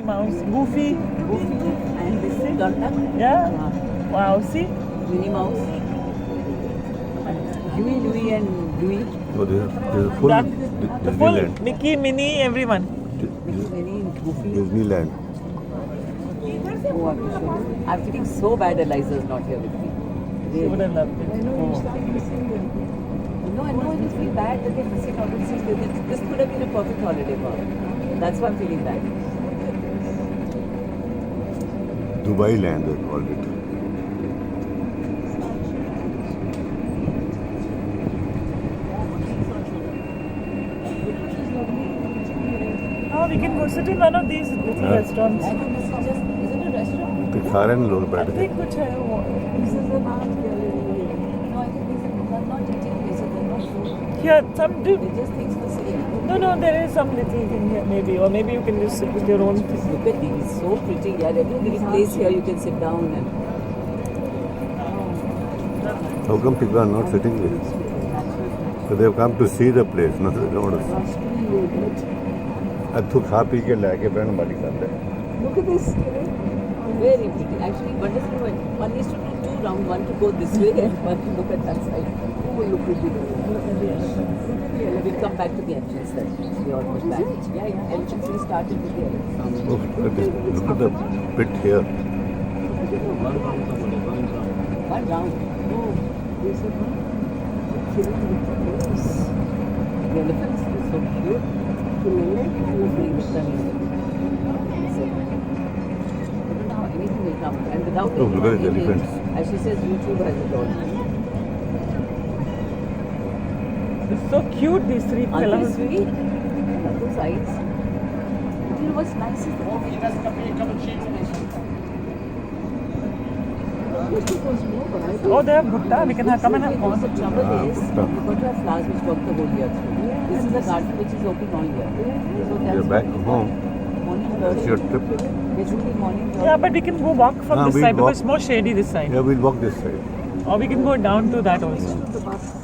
Mouse. Goofy. And this is Donut. Yeah. Wow. See? Minnie Mouse. Huey, Louie and Louie. So this is full The full Disneyland. Mickey, Minnie, everyone. Minnie and Goofy. Disneyland. Oh, I'm sure. I'm feeling so bad Eliza's not here with me. She would have loved it. No, I just feel bad that they're missing out on seeing this could have been a perfect holiday for her. That's why I'm feeling bad. Dubai land they called it. Oh, we can go sit in one of these little restaurants. I think this is just, is it a restaurant? तो सारे लोग I बैठ गए. think कुछ है वो. This is an art gallery. No, I think these are not eating places, they're not food. Here, some do. They just things for sale. No, there is some little thing here maybe. Or maybe you can just sit with your own thing. Look at these, so pretty. Yeah, every little place here you can sit down and. How come people are not sitting there? So they have come to see the place, no? They don't want to see. तो खा P के लाके बैठ बाटी करते हैं. Look at this. Very pretty. Actually, wonderful. One needs to do two rounds. One to go this way and one to look at that side. Oh, look at this. We'll come back to the entrance then. We almost back. Yeah, entrance we started with the entrance. Oh, look at this. Look at the pit here. One round. Oh, this is one. The elephants are so cute. I don't know how anything will come. And without Oh, look at the image, elephants. as she says, YouTube has it all. It's so cute, these three Aren't they fellows. sweet? Those eyes. But you know what's nice is that Oh, they have bhutta. We can come and have the trouble is, bhutta. you've got to have flowers which work the whole year through. This is a garden which is open all year. So You're that's back home. morning That's your glory. trip. Basically morning glory. Yeah, but we can go walk from this we'll side walk. because it's more shady this side. Yeah, we'll walk this side. Or we can go down to that also.